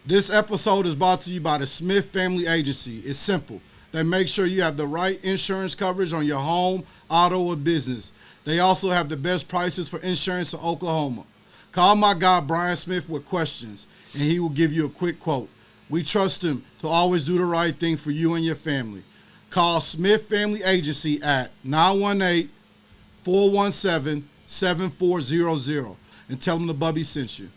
This episode is brought to you by the Smith Family Agency. It's simple. They make sure you have the right insurance coverage on your home, auto, or business. They also have the best prices for insurance in Oklahoma. Call my guy Brian Smith with questions, and he will give you a quick quote. We trust him to always do the right thing for you and your family. Call Smith Family Agency at 918-417-7400 and tell them the Bubby sent you.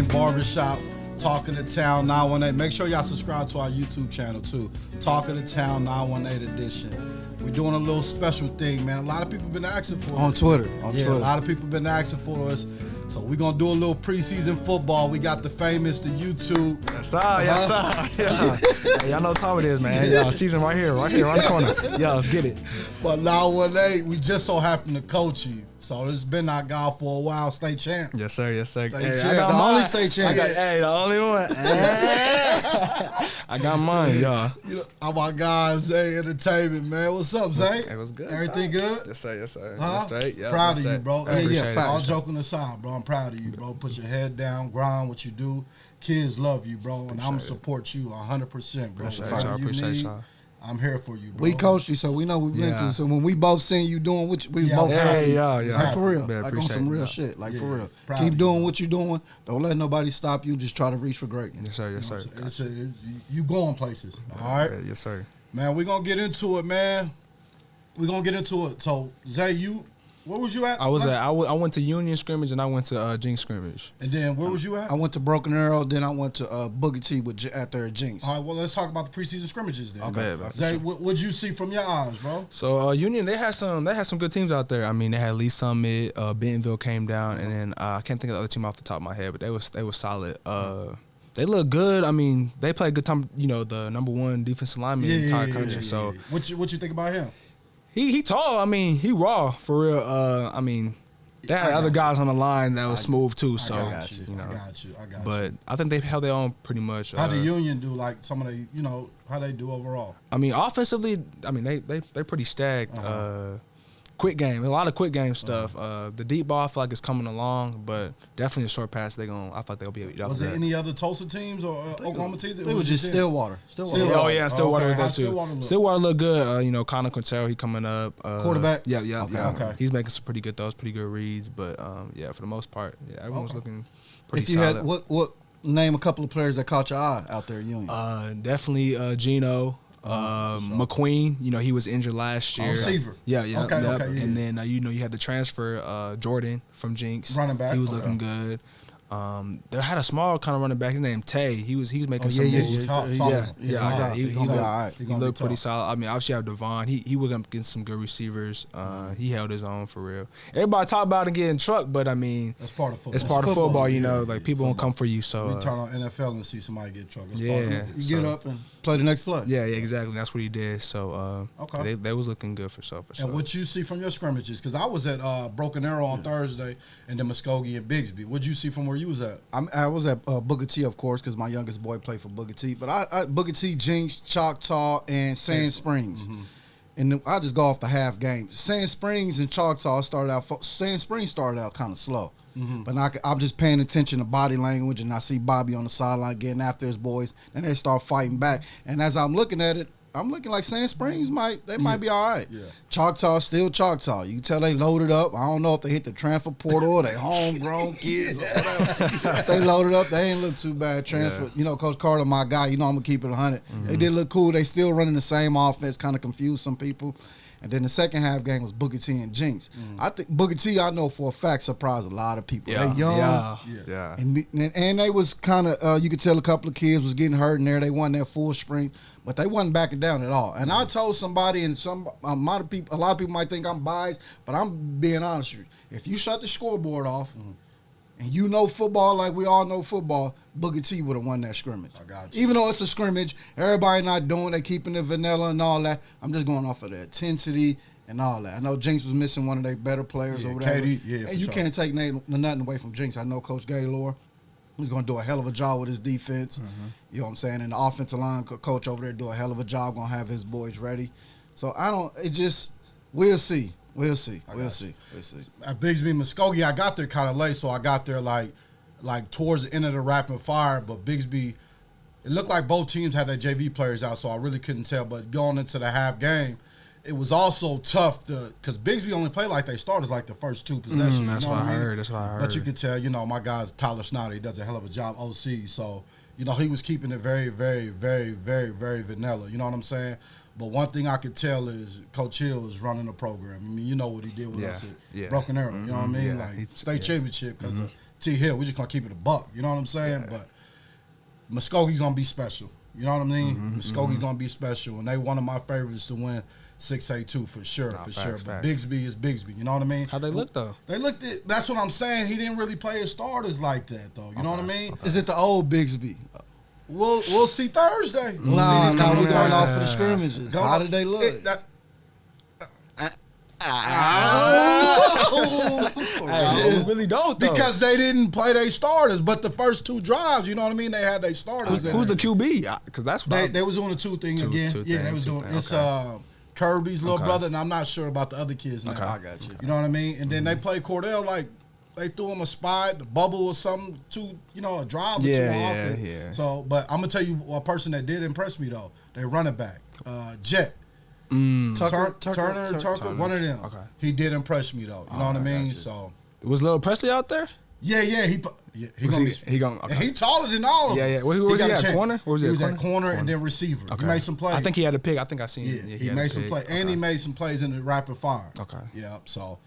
Barbershop, Talk of the Town 918. Make sure y'all subscribe to our YouTube channel too. Talk of the Town 918 edition. We're doing a little special thing, man. A lot of people been asking for on us. Twitter. A lot of people been asking for us. So we're gonna do a little preseason football. We got the famous, the YouTube. Yes, sir. Yes, sir. Yeah. Hey, y'all know what time it is, man. Y'all, season right here, around the corner. Y'all, let's get it. But 918, we just so happen to coach you. So this has been our guy for a while, state champ. Yes, sir. Yes, sir. State Hey, champ. The only state champ. The only one. I got mine, y'all. You know, our guy Zay Entertainment, man. What's up, Zay? Hey, what's good? Everything good? Yes, sir. Yes, sir. Huh? Straight. Yeah, proud of you, bro. All it. joking aside, bro. I'm proud of you, bro. Put your head down, grind what you do. Kids love you, bro, and I'm gonna support you 100%, bro. Appreciate y'all. I'm here for you, bro. We coached you, so we know we've been through. So when we both seen you doing what we both like for real, man, like on some real shit, like for real. Proud Keep doing what you're doing. Don't let nobody stop you. Just try to reach for greatness. Yes, sir. Yes, sir. You going places, all right? Yes, sir. Man, we're gonna get into it, man. We're gonna get into it. So, Zay, where was you at? I went to Union scrimmage and I went to Jinx scrimmage. And then where was you at? I went to Broken Arrow, then I went to Boogie T at their Jinx. All right, well, let's talk about the preseason scrimmages then. Okay. Zay, what'd you see from your eyes, bro? So Union, they had some good teams out there. I mean, they had Lee Summit, Bentonville came down, and then I can't think of the other team off the top of my head, but they was solid. They look good. I mean, they played good time. You know, the number one defensive lineman in the entire country. So what you think about him? He tall. I mean, he raw for real. I mean, they had other guys on the line that was smooth too. So I got you. But I think they held their own pretty much. How the Union do? Like some of the, how they do overall? I mean, offensively, I mean they pretty stacked. Quick game, a lot of quick game stuff. The deep ball, I feel like it's coming along, but definitely a short pass. I feel like they'll be able to eat up. Was there any other Tulsa teams or Oklahoma teams? It was just Stillwater. Oh yeah, Stillwater was there too. Stillwater look good. Connor Quintero, he coming up. Quarterback. Yeah. Okay. He's making some pretty good throws, pretty good reads. But for the most part, everyone's looking pretty if you solid. Had what name a couple of players that caught your eye out there at Union? Definitely Gino. McQueen, he was injured last year. Receiver. Yeah. Okay, yeah. And then you had the transfer Jordan from Jinx. Running back. He was looking good. They had a small kind of running back. His name Tay. He was making some moves. He looked pretty solid. I mean, obviously you have Devon. He was against some good receivers. He held his own for real. Everybody talk about it getting trucked, but I mean, that's part of football. It's part of football. Like people won't come for you. So we turn on NFL and see somebody get trucked. You get up and play the next play. Yeah, exactly. That's what he did. So they was looking good for sure. And what you see from your scrimmages? Because I was at Broken Arrow on Thursday, and then Muskogee and Bigsby. What'd you see from where you was at? I was at Booker T, of course, because my youngest boy played for Booker T. But I Booker T, Jinx, Choctaw, and Sand Springs. Mm-hmm. And I just go off the half game. Sand Springs and Choctaw Sand Springs started out kind of slow. Mm-hmm. But I'm just paying attention to body language, and I see Bobby on the sideline getting after his boys, and they start fighting back. And as I'm looking at it, I'm looking like Sand Springs might be all right. Yeah. Choctaw still Choctaw. You can tell they loaded up. I don't know if they hit the transfer portal or they homegrown kids or whatever. They loaded up. They ain't look too bad. Transfer. Yeah. Coach Carter, my guy. I'm gonna keep it 100. Mm-hmm. They did look cool. They still running the same offense. Kind of confused some people. And then the second half game was Booker T and Jinx. I think Booker T, I know for a fact, surprised a lot of people. Yeah. They young. Yeah. And they was kind of, you could tell a couple of kids was getting hurt in there. They wasn't at full spring, but they wasn't backing down at all. And I told somebody, and a lot of people might think I'm biased, but I'm being honest with you. If you shut the scoreboard off, and you know football like we all know football, Booker T would have won that scrimmage. I got you. Even though it's a scrimmage, everybody not doing it, keeping it vanilla and all that. I'm just going off of the intensity and all that. I know Jinx was missing one of their better players or whatever. KD, yeah, and you can't take nothing away from Jinx. I know Coach Gaylord. He's going to do a hell of a job with his defense. You know what I'm saying? And the offensive line coach over there do a hell of a job, going to have his boys ready. So we'll see. We'll see. At Bigsby Muskogee, I got there kind of late, so I got there like towards the end of the rapid fire. But Bigsby, it looked like both teams had their JV players out, so I really couldn't tell. But going into the half game, it was also tough because Bigsby only played like they started like the first two possessions. That's what I heard. That's what I heard. But you could tell, my guy's Tyler Snyder. He does a hell of a job OC. So, he was keeping it very, very, very, very, very vanilla. You know what I'm saying? But one thing I could tell is Coach Hill is running the program. I mean, you know what he did with us at Broken Arrow. You know what I mean? Like state championship because of T. Hill. We're just going to keep it a buck. You know what I'm saying? But Muskogee's going to be special. You know what I mean? Muskogee's going to be special. And they one of my favorites to win 6A2 for sure, sure. But Bigsby is Bigsby. You know what I mean? How'd they look, though? That's what I'm saying. He didn't really play his starters like that, though. You know what I mean? Is it the old Bigsby? We'll see Thursday. We're going off for the scrimmages. How did they look? We really don't, though. Because they didn't play their starters, but the first two drives, you know what I mean? They had their starters. Who's the QB? Because that's what they was doing the two thing again. They was doing it's Kirby's little brother, and I'm not sure about the other kids now. Okay, I got you. You know what I mean? And then they played Cordell like they threw him a spot, the bubble or something, a drive or two often. Yeah. So, but I'm gonna tell you a person that did impress me though. They running back, Jet. Turner, one of them. Okay. He did impress me though. You know what I mean? So was Lil Presley out there? Yeah. He gonna. Okay. And he taller than all of them. Yeah. Where was he at? Corner? He was at corner and then receiver. Okay. He made some plays. I think he had a pick. I think I seen. Yeah, he made some plays, and he made some plays in the rapid fire. Okay. Yeah. So.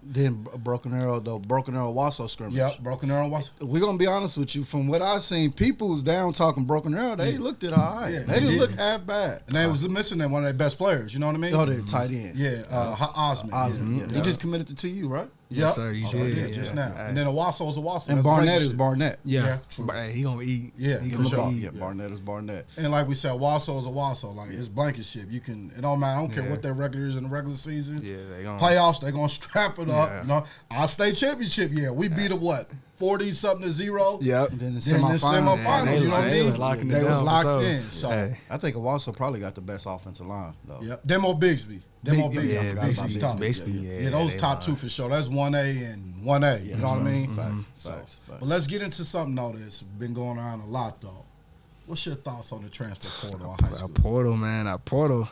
Then Broken Arrow Wasso scrimmage. Yep, Broken Arrow Wasso. We're gonna be honest with you. From what I've seen, people was down talking Broken Arrow. They looked at all right. They didn't look half bad. And they was missing one of their best players. You know what I mean? Oh, they're tight end. Yeah, Osmond. Yeah. He just committed to TU, right? Yes, sir. He did. Just now. And then Owasso is Owasso. And Barnett is Barnett. Yeah. True. But he gonna eat. Yeah, he for sure. gonna eat. Yeah, Barnett is Barnett. And like we said, Owasso is Owasso. Like it's blankenship. It don't matter. I don't care what their record is in the regular season. Yeah, they gonna playoffs. They gonna strap it up. Yeah. Our state championship year, we beat it 40-something to 0. Yep. And then the Then the semifinals. They You know what I mean? was locking it They was down, locked so. in. So I think Owasso probably got the best offensive line though. yep. Them or Bigsby. Yeah, Bixby's top. Bixby, Yeah, those top two for sure. That's 1A and 1A. You know what I mean? Facts. But let's get into something though that's been going on a lot though. What's your thoughts on the transfer portal in high school? Our portal.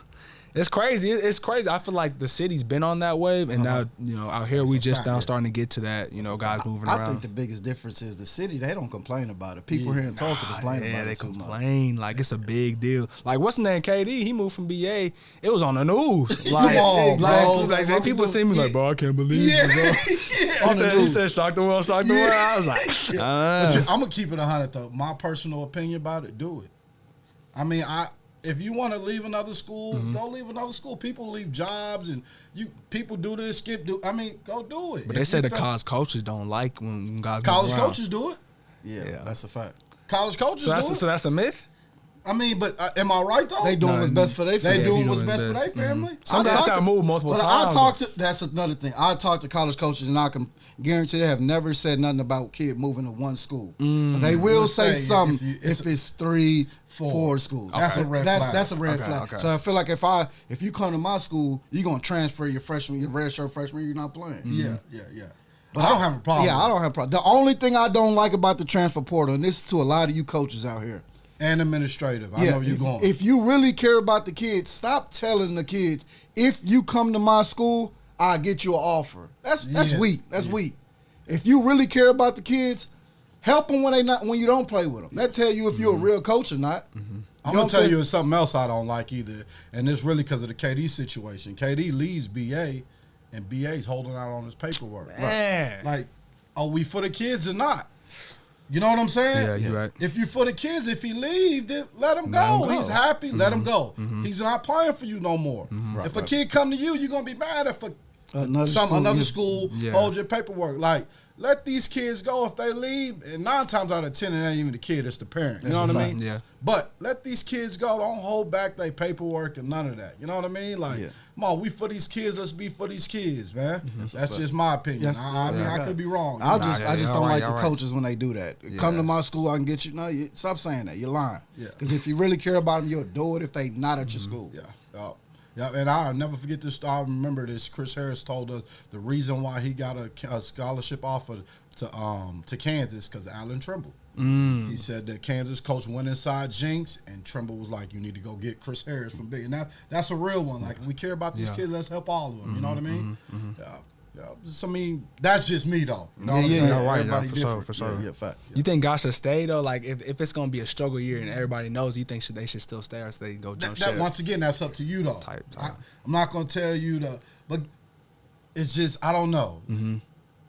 It's crazy. It's crazy. I feel like the city's been on that wave, and now out here we just now starting to get to that. Guys moving around. I think the biggest difference is the city. They don't complain about it. People here in Tulsa complain about it. Yeah, they too complain much. like it's a big deal. Like what's the name? KD. He moved from BA. It was on the news. Like, like people see me like, bro, I can't believe it, bro. He said, shock the world, shock the world. I was like, I'm gonna keep it 100 though. My personal opinion about it, do it. I mean, if you want to leave another school, go leave another school. People leave jobs, and people do this, go do it. But they say the college coaches don't like when guys college move around. coaches do it. Yeah, that's a fact. College coaches do it. So that's a myth? I mean, but am I right though? They doing what's best for their family. They doing what's best for their family. Sometimes I move multiple times. That's another thing. I talked to college coaches, and I can guarantee they have never said nothing about kid moving to one school. But they will say something if it's 3, 4 schools. That's a red flag. That's a red flag. Okay. So I feel like if you come to my school, you're gonna transfer your red shirt freshman year, you're not playing. Yeah. But I don't have a problem. Yeah, I don't have a problem. The only thing I don't like about the transfer portal, and this is to a lot of you coaches out here, and administrative. I know you're going. If you really care about the kids, stop telling the kids, if you come to my school, I'll get you an offer. That's weak. That's weak. If you really care about the kids, help them when you don't play with them. That tell you if you're a real coach or not. I'm going to tell you something else I don't like either, and it's really because of the KD situation. KD leaves BA, and BA's holding out on his paperwork. Man. Like, are we for the kids or not? You know what I'm saying? Yeah, you're right. If you for the kids, if he leave, then let him go. He's happy, let him go. He's not playing for you no more. If a kid come to you, you're going to be mad. If Another school Yeah. hold your paperwork. Like, let these kids go if they leave. And 9 times out of 10, it ain't even the kid, it's the parent. You know what I mean? Yeah. But let these kids go. Don't hold back their paperwork and none of that. You know what I mean? Like, come on, we for these kids. Let's be for these kids, man. That's just my opinion. Yes. I mean, I could be wrong. I just don't like the right. coaches when they do that. Come to my school, I can get you. No, stop saying that. You're lying. Yeah. Because if you really care about them, you'll do it if they not at your school. Yeah, and I'll never forget this. I remember this. Chris Harris told us the reason why he got a scholarship offer to Kansas because Alan Trimble. He said that Kansas coach went inside Jinx, and Trimble was like, "You need to go get Chris Harris from Big." And that's a real one. Like, if we care about these kids, let's help all of them. You know what I mean? Yeah. So, I mean, that's just me though. You know what I'm saying? Right, Everybody for different. sure. Yeah, facts. You think God should stay though? Like if it's gonna be a struggle year and everybody knows, you think they should still stay or they go jump ship? Once again, that's up to you though. Type. I'm not gonna tell you but it's just I don't know.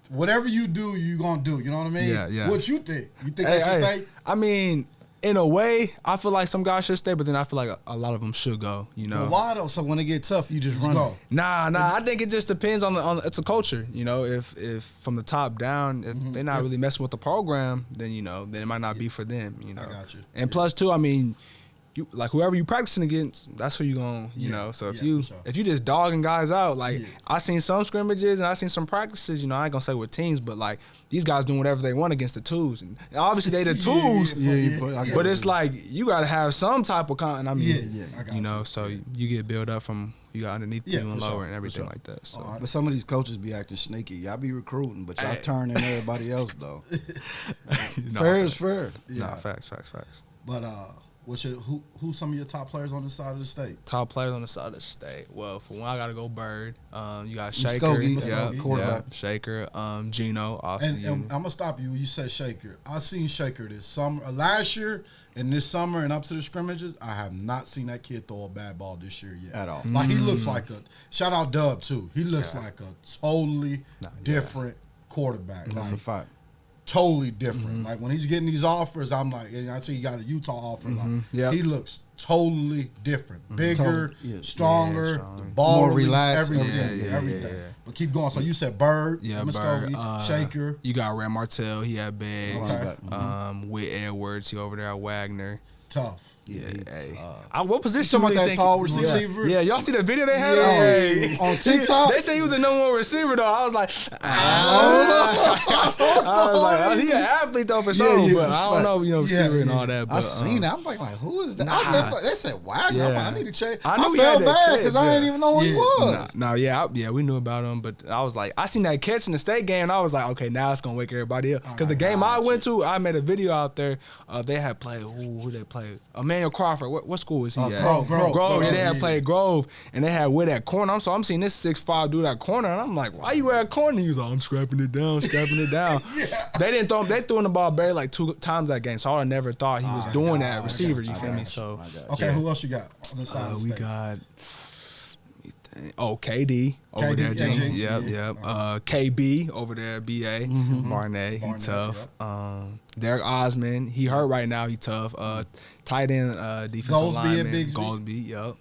Whatever you do, you gonna do. You know what I mean? Yeah. What you think? You think they should stay? I mean, in a way, I feel like some guys should stay, but then I feel like a lot of them should go. You know? Well, why though? So when it get tough, you just run. Go. Nah. I think it just depends on it's a culture. You know, if from the top down, if they're not really messing with the program, then then it might not be for them. You know. I got you. And plus, too, I mean, you like whoever you practicing against, that's who you gonna know. So if you for sure. if you just dogging guys out, like I seen some scrimmages and I seen some practices. I ain't gonna say with teams, but like these guys doing whatever they want against the twos, and obviously they the twos. But it's like you gotta have some type of I mean, I got so you get built up from you got underneath you and lower and everything like that. So But some of these coaches be acting sneaky. Y'all be recruiting, but y'all turn in everybody else though. Fair is fair. Nah, facts. But who's some of your top players on this side of the state? Top players on the side of the state. Well, for one, I gotta go Bird. You got Shaker, Muskogee, quarterback. Shaker, Gino, And I'm gonna stop you. You said Shaker. I seen Shaker this summer, last year, and this summer, and up to the scrimmages. I have not seen that kid throw a bad ball this year yet At all. Like he looks like shout out Dub too. He looks like a totally different quarterback. That's a fact. Totally different. Like when he's getting these offers, I'm like, and I see he got a Utah offer. Like he looks totally different, bigger, stronger, the ball more relaxed, everything. But keep going. So you said Bird, Muskogee, Bird, Shaker. You got Red Martell. He had Beggs. Okay. With Edwards, he over there at Wagner. Tough. What position Talking do you about that think? tall receiver? Yeah, y'all see the video they had? On TikTok? They say he was a number one receiver though. I was like, he an athlete though for sure, but I don't know, receiver and all that. But, I seen that. I'm like, who is that? They said Wagner. I need to check. I I knew he felt had that bad catch, because I didn't even know who he was. We knew about him, but I was like, I seen that catch in the state game, and I was like, okay, now it's gonna wake everybody up. Because the game I went to, I made a video out there. They had played who they played? Emmanuel Crawford. What school is he at? Grove. Yeah, they had played Grove, and they had Witt at corner. So I'm seeing this 6'5" dude at corner, and I'm like, why you at corner? He was like, I'm scrapping it down. They didn't throw him. They threw in the ball barely like 2 times that game, so I never thought he was doing that receiver. You feel me? So okay, who else you got on the side of the we state? got. KD over there, Jinx. Yep. KB over there, BA. Barnett, he tough. Derek Osmond, he hurt right now. He tough. Tight end, defensive lineman. Goldsby, yep.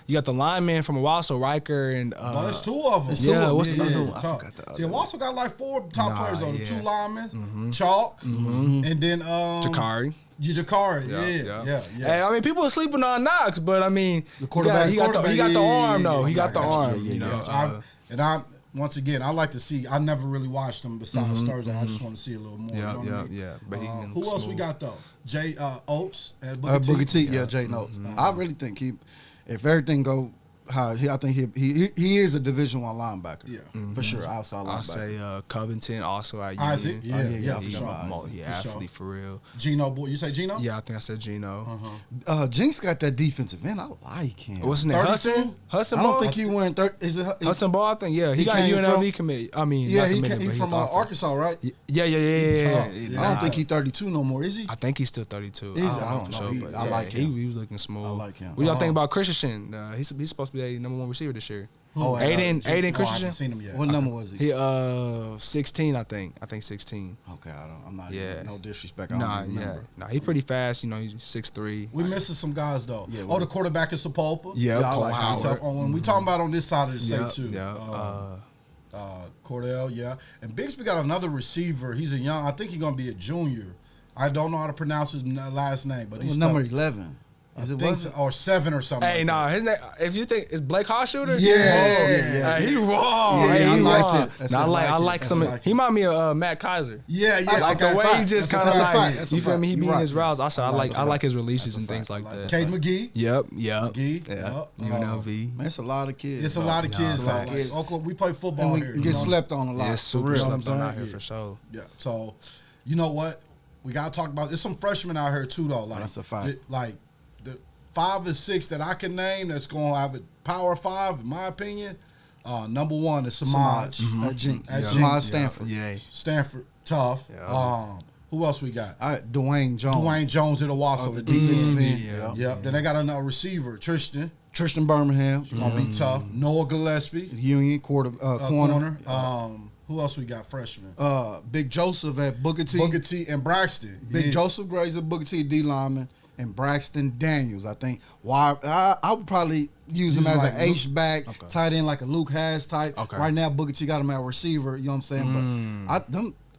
You got the lineman from Owasso, Riker, and there's 2 of them. What's the other one? I forgot the other. See, Owasso got like 4 top players though. The 2 linemen, Chalk, and then Jakari. Jakari, yeah. Hey, I mean, people are sleeping on Knox, but I mean, the quarterback, he got the arm though. He got the arm. And I once again, I like to see. I never really watched him besides Thursday. I just want to see a little more. But who else we got though? Jay Oates at Booker T. Jay Oates. I really think if everything go I think he is a Division I linebacker. Yeah, for sure. Outside linebacker. I'll say Covington also at Union. Isaac, yeah, for sure. He athlete for real. Gino, boy, you say Gino? Yeah, I think I said Gino. Jinx got that defensive end. I like him. What's his name? Hudson I Ball? don't think he went Hudson Ball, I think, yeah. He got a UNLV commit. I mean, he's from Arkansas, right? Yeah. I don't think he's 32 no more, is he? I think he's still 32. I don't know. I like him. He was looking smooth. I like him. What y'all think about Christensen? He's supposed to be a number 1 receiver this year. Aiden I haven't Christensen. seen him yet. What number was he? He 16, I think. I think 16. Okay, I'm not. Yeah. No disrespect. I don't even remember. Nah, he's pretty fast. You know, he's 6'3". We missing some guys though. Yeah, the quarterback is Sepulpa. Yeah, I Cole like Howard. Tough on. We talking about on this side of the state too. Yeah. Cordell, yeah. And Bixby got another receiver. He's a young. I think he's gonna be a junior. I don't know how to pronounce his last name, but he's number 11. Is it think so, or 7 or something. Hey, like nah, that. his name. If you think it's Blake Hosshooter, Yeah. He raw. Yeah, Hey, I he like raw. it. That's Nah, it. I like That's some. like He remind me of Matt Kaiser. Yeah, Like the way he just kind of That's a fact. like, That's a you feel fact. me? He You being right. his routes. Also, I That's a like fact. his releases That's a and things fact. like that. Cade McGee. Yep. McGee. Yeah. Yep. UNLV. Man, it's a lot of kids. It's a lot of kids. It's a lot of Like, kids. Oklahoma, we play football And we here. get slept on a lot. Yeah, for super real. slept on out Yeah. here for sure. Yeah. So, you know what? We gotta talk about. There's some freshmen out here too, though. Like That's a fact. Like the 5 or 6 that I can name that's gonna have a power 5, in my opinion. Number 1 is Samaj. At Jinx. At Samaj Jinx. Stanford. Yeah. Stanford, tough. Yeah. Who else we got? All right, Dwayne Jones. Dwayne Jones at Owasso, the defensive defensive end. end. Yeah. Yep. Then they got another receiver, Tristan. Tristan Birmingham. Gonna be tough. Noah Gillespie, Union corner. corner. Who else we got? Freshman. Big Joseph at Booker T. Booker T and Braxton. Big Yeah. Joseph Grazer, Booker T, D lineman, and Braxton Daniels. I think. Why I would probably use him Use as like an H back, Okay. tight end like a Luke Haas type. Okay. Right now, Booker T got him at receiver. You know what I'm saying? But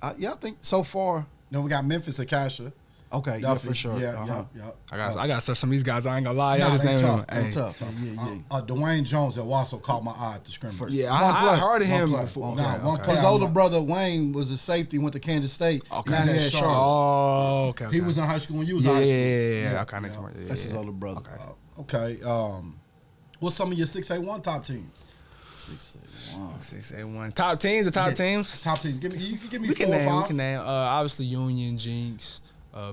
I think so far. Then we got Memphis Akasha. Okay, yeah, Duffy. for sure. Yeah, Uh-huh. yeah. I got some of these guys. I ain't gonna lie. Nah, I just they named tough. them. Hey. Tough. Yeah. Dwayne Jones at Wasso caught my eye at the scrimmage. Yeah, One I play. heard of him One play. before. Nah, Okay, one okay. play. His older brother Wayne was a safety, went to Kansas State. Okay. Now he He's at at Charlotte. Oh, okay. He was in high school when you was in Yeah, high school. yeah. Okay, next one. That's his older brother. Okay. Okay. What's some of your 6A1 top teams? 681. Top teams. The top teams. Top teams. You can give me We 4 can or name. 5. We can name. Obviously Union, Jinx,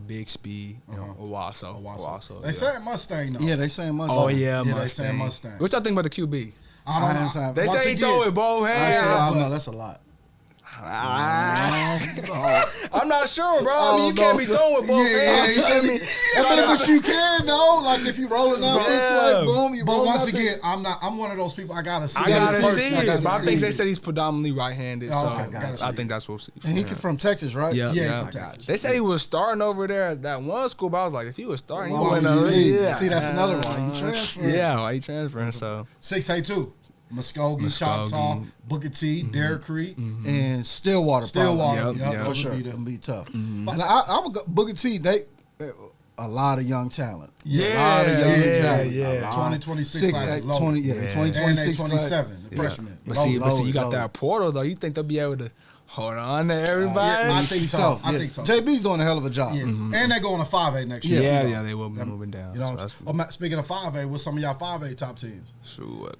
Bixby, Owasso. They yeah. saying Mustang though. Yeah, they saying Mustang. Oh yeah, they Mustang. saying Mustang. What y'all think about the QB? I don't know. Hindsight. They Once say he again, throw it both I hands. said, I don't know. That's a lot. I'm not sure, bro. I mean, you can't be throwing with both hands. you feel me? I mean, but you can though. Like if you rolling out this Yeah. way, boom, you But rolling once out again, I'm one of those people. I gotta see. I gotta first. see I it, gotta but I see think they it. said he's predominantly right-handed, so Okay, gotta see I it. think that's what we'll see. And he from Texas, right? Yeah, Yeah, yeah. from Texas. They said he was starting over there at that one school, but I was like, if he was starting, he Why wouldn't would you have. leave? Yeah. See, that's another one. You transfer. Yeah, why you transferring? So 6A2. Muskogee, Choctaw, Booker T, Dairy Creek, And Stillwater. Stillwater. Yep, Yep, yep. For those sure. would be Gonna the- be tough. And I would go Booker T. They a lot of young talent. Yeah, a lot of young yeah, talent. yeah. A lot. 2026 class is loaded. 20, yeah, Yeah. 2026 And they 27, the freshmen. But see, you got loaded. that portal though. You think they'll be able to hold on to everybody? I think so. I think so. JB's doing a hell of a job. Yeah. And they're going to 5A next year. Yeah, too, yeah, though. they will be moving down. You know, So what that's I'm saying? Speaking of 5A, what's some of y'all 5A top teams?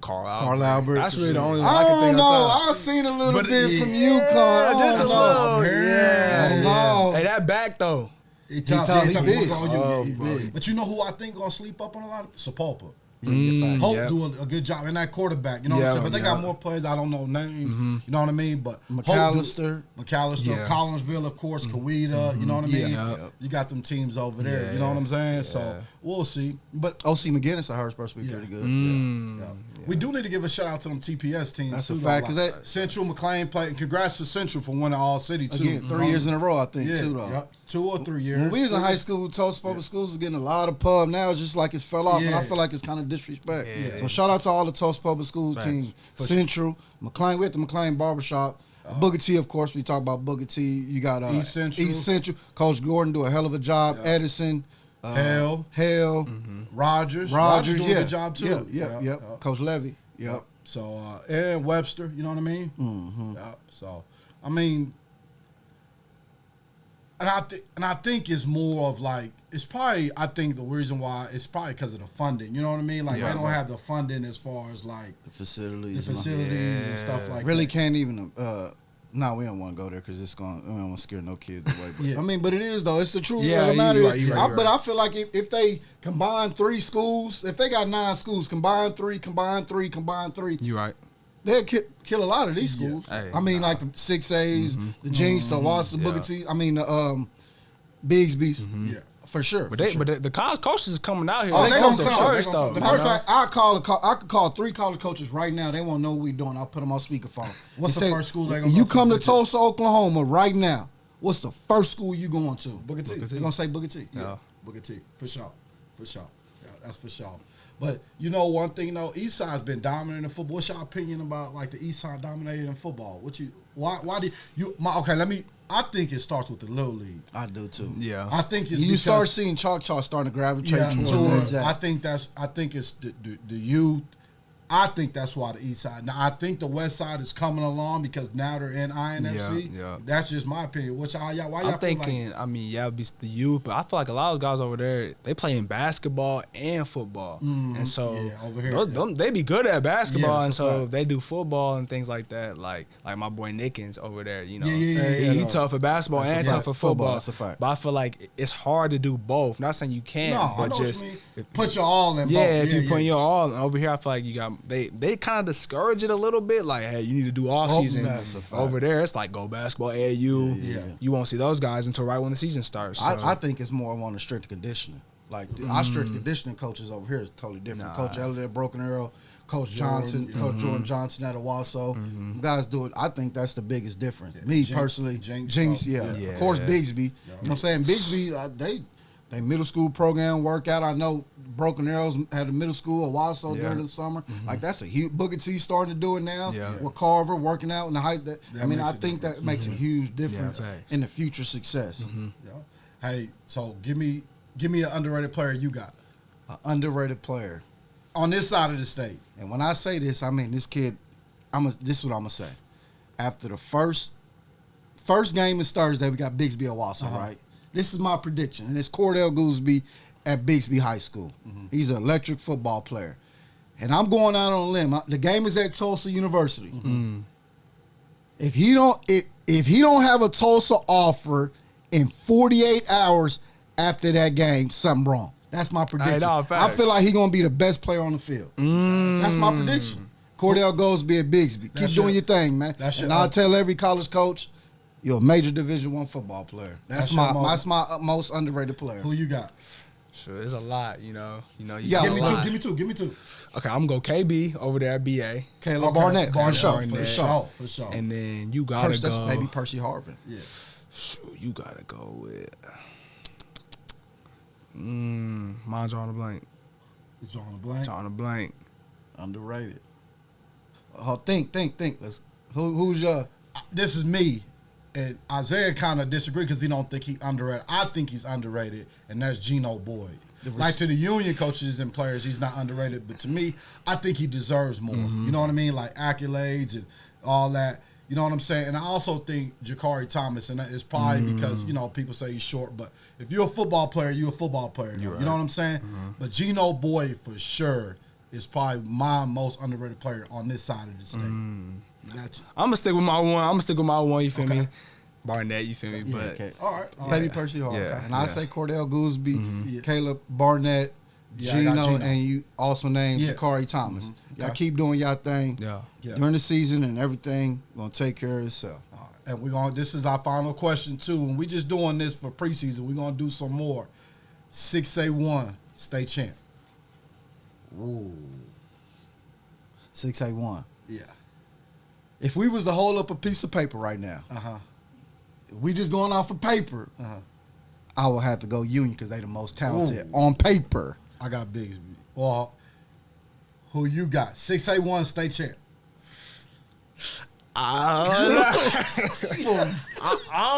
Carl Carl Albert. That's really the only one I I can don't think know. of. I've seen a little But bit from yeah, UConn. just a little. Yeah. Yeah. No. Hey, that back though. He tough, tough. he He big. tough. Oh, He bro. big. But you know who I think gonna sleep up on a lot of Sepulpa. Yeah, Hope Yep. do a good job in that quarterback. You know what I'm Yeah, saying? But they yeah. got more players. I don't know names. You know what I mean? But Hope McAllister. McAllister, Collinsville, of course, Kawita. You know what I mean? Yeah. You got them teams over there. Yeah. You know what I'm saying? Yeah. So we'll see. But OC McGinnis, I heard, is supposed to be pretty good. yeah. We do need to give a shout out to them TPS teams. That's too, a though. fact, 'cause Like that- Central McLean played. And congrats to Central for winning All City too. Again, 3 years in a row, I think, Yeah, too, though. yep. 2 or 3 years. When we was in high school, Tulsa Public Schools was getting a lot of pub. Now it's just like it's fell off, and I Yeah. feel like it's kind of disrespect. Yeah. So shout out to all the Tulsa Public Schools Facts. teams. Central, McLean, we at the McLean Barbershop. Booker T, of course, we talk about Booker T. You got East Central. Coach Gordon do a hell of a job. Edison. Hell. Rogers Rogers doing yeah. a good job too. Yep. Coach Levy. Yep. So and Webster, you know what I mean? Yep. So I mean, and I think it's more of like it's probably I think the reason why it's probably because of the funding. You know what I mean? Like Yeah. they don't have the funding as far as like The facilities. the facilities and stuff like Really that. can't even. No, we don't want to go there because it's going. We don't want to scare no kids away. But, Yeah. I mean, but it is though. It's the truth Yeah, of the you matter. right, you right, you But right. I feel like if they combine 3 schools, if they got 9 schools, combine three, You right. they'll kill a lot of these schools. Hey, I mean, like the 6A's, the Jinx, the Watson, Booker T. I mean, the Bigsby's. Yeah. For sure. But for sure. the college coaches is coming out here. Oh, they gonna coach come. first though. Matter of fact, I could call 3 college coaches right now. They won't know what we doing. I'll put them on speakerphone. What's the first school they gonna You go to? come to Tulsa, Oklahoma right now. What's the first school you going to? Booker T. They're gonna say Booker T. Yeah. Booker T. For sure. Yeah, that's for sure. But you know one thing though, East Side's been dominating in football. What's your opinion about like the East Side dominating in football? Why do you I think it starts with the Little League. I do too. Yeah. I think it's You start seeing Choctaw starting to gravitate towards towards that. I think it's the youth. I think that's why the East Side. Now I think the West Side is coming along because now they're in INFC. Yeah. That's just my opinion. Why y'all I'm thinking, it'd be the youth, but I feel like a lot of guys over there, they play in basketball and football. And so over here, they be good at basketball, Yeah, and that's a so fact. they do football and things like that. Like my boy Nickens over there, you know. Yeah. He tough at basketball That's a and fact. tough at football. That's a fact. But I feel like it's hard to do both. Not saying you can't, No, I but know just what you mean. Put your all in both. if you put your all over here, I feel like you got they kind of discourage it a little bit. Like, hey, you need to do all season. That's a fact. Over there, it's like go basketball, AAU. Yeah. You won't see those guys until right when the season starts. So. I think it's more on the strength and conditioning. Like our strength and conditioning coaches over here is totally different. Nah. Coach Elliott at Broken Arrow, Coach Johnson, Coach Jordan Johnson at Owasso. Guys do it. I think that's the biggest difference. Me personally, Jinx, Yeah. of course, Bigsby. You know what I'm saying? Bigsby, they middle school program workout. I know Broken Arrows had a middle school, Owasso during the summer. Like that's a huge. Booker T starting to do it now. Yeah. With Carver working out in the height. I think that makes a huge difference facts. in the future success. Yeah. Hey, so give me an underrated player you got An underrated player. on this side of the state. And when I say this, I mean this kid. This is what I'm gonna say. After the first game is Thursday, we got Bigsby Owasso, right? This is my prediction, and it's Cordell Gooseby at Bigsby High School. He's an electric football player, and I'm going out on a limb. The game is at Tulsa University. If he don't have a Tulsa offer in 48 hours after that game, something wrong. That's my prediction. no, I facts. feel like he's gonna be the best player on the field. That's my prediction. Cordell Gooseby at Bigsby. Keep doing your thing, man. And I'll tell every college coach, you're a major Division I football player. That's my most underrated player. Who you got? Sure, there's a lot, you know. You got Give a me lot. two. Give me two. Okay, I'm gonna go KB over there at BA, Caleb Barnett. For sure. For sure. and then you gotta That's go. maybe Percy Harvin. Yeah. Shoot, you gotta go with. Mine's drawing a blank. It's drawing a blank. Drawing a blank. Underrated. Think. Who's your? This is me. And Isaiah kind of disagreed because he don't think he underrated. I think he's underrated, and that's Geno Boyd. Like to the union coaches and players, he's not underrated. But to me, I think he deserves more. You know what I mean? Like accolades and all that. You know what I'm saying? And I also think Jakari Thomas, and it's probably because, people say he's short. But if you're a football player, you're a football player. You know what I'm saying? But Geno Boyd, for sure, is probably my most underrated player on this side of the state. Gotcha. I'm gonna stick with my one. You feel me? Barnett, you feel me? But Okay. All right. Maybe Percy Harvin. Yeah, And I say Cordell Gooseby, Caleb Barnett, Yeah, I got Geno, Geno. and you also named Yeah. Jakari Thomas. Y'all Okay. keep doing y'all thing. yeah. During the season and everything, gonna take care of itself. All right. And this is our final question too. And we just doing this for preseason. We're gonna do some more. 6A1 state champ. Ooh. 6A1. Yeah. If we was to hold up a piece of paper right now, if we just going off of paper, I would have to go Union because they the most talented on paper. I got Bigsby. Well, who you got? 6A1 state champ. I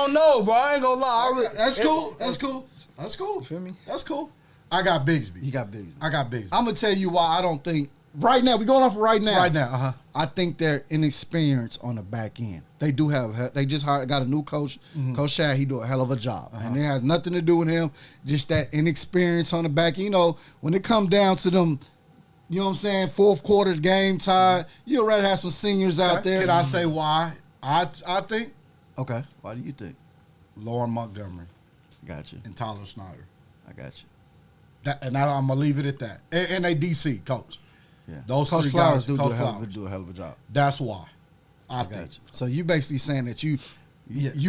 don't know, bro. I ain't gonna lie. That's cool. That's cool. That's cool. Feel me? That's cool. I got Bigsby. He got Bigsby. I got Bigsby. I'm gonna tell you why I don't think right now. We going off right now. Right now, I think they're inexperienced on the back end. They do have. They just got a new coach, Coach Shad. He do a hell of a job, and it has nothing to do with him. Just that inexperience on the back. You know, when it come down to them, you know what I'm saying. Fourth quarter game time. You'd rather have some seniors out there. Can I say why? I think Okay. Why do you think? Lauren Montgomery Got you. and Tyler Snyder. I got you. I'm gonna leave it at that. And they DC coach. Yeah. Those Coach three Flowers guys. do Coach a Flowers. hell of a job. That's why. I I think. got you. So you basically saying that you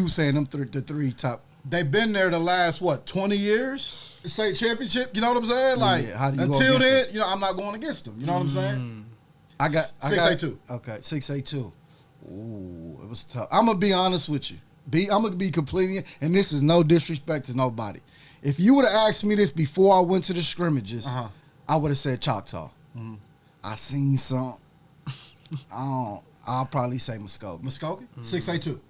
saying them the three top they've been there the last 20 years? State championship. You know what I'm saying? Like how do you go until against then, I'm not going against them. You know what I'm saying? I got 682. Okay, 682. Ooh, it was tough. I'm gonna be honest with you. I'm gonna be completely, and this is no disrespect to nobody. If you would have asked me this before I went to the scrimmages, I would have said Choctaw. I seen some. I'll probably say Muskogee. Muskogee? 682.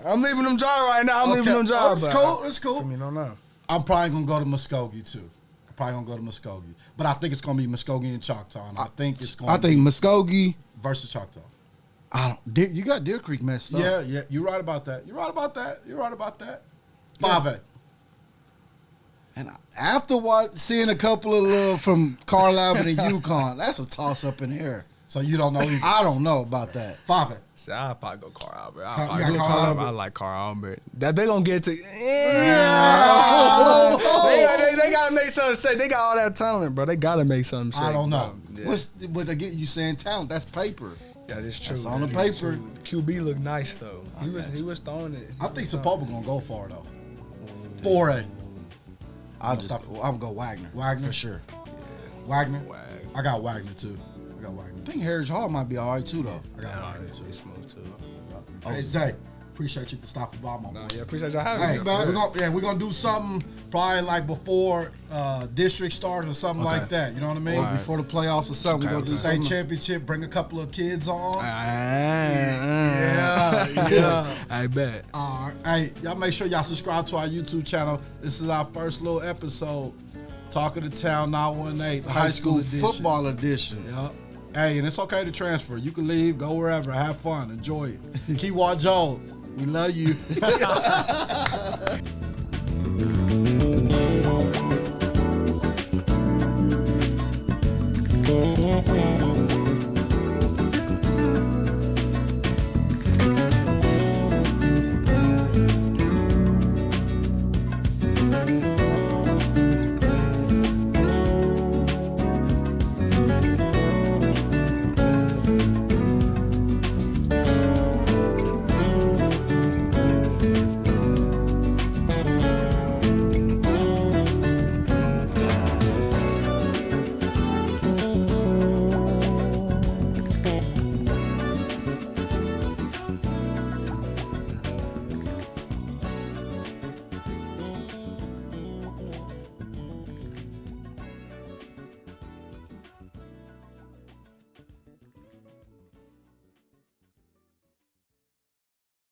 I'm leaving them dry right now. I'm leaving them dry. That's cool. That's cool. I mean, I don't know. I'm probably gonna go to Muskogee too. But I think it's gonna be Muskogee and Choctaw. And I think Muskogee versus Choctaw. You got Deer Creek messed up. Yeah. You're right about that. 5A. And after seeing a couple of from Carl Albert and UConn, that's a toss up in here. So you don't know either. I don't know about that. 5A. See, I'll probably go Carl Albert. I like Carl Albert. That they gonna get to. They gotta make something say. They got all that talent, bro. They gotta make something say. I don't know. Yeah. But again, you saying talent? That's paper. Yeah, that's true. That's on the paper. The QB looked nice though. He was throwing it. I think Sapopa gonna go far though. 4A. I'm gonna go Wagner. Wagner for sure. Yeah. Wagner. I got Wagner too. I think Heritage Hall might be all right too though. I got Wagner too. It's smooth too. Hey Zay, appreciate you for stopping by, my boy. Yeah, appreciate y'all having me. Hey, we're gonna do something probably like before district starts or something like that. You know what I mean? Or before the playoffs or something. We're gonna do state something. championship. Bring a couple of kids on. Yeah. I bet. All right. Hey, y'all make sure y'all subscribe to our YouTube channel. This is our first little episode. Talk of the Town 918, the high school edition. Football edition. Yep. Hey, and it's okay to transfer. You can leave, go wherever, have fun, enjoy it. Keywad Jones, we love you.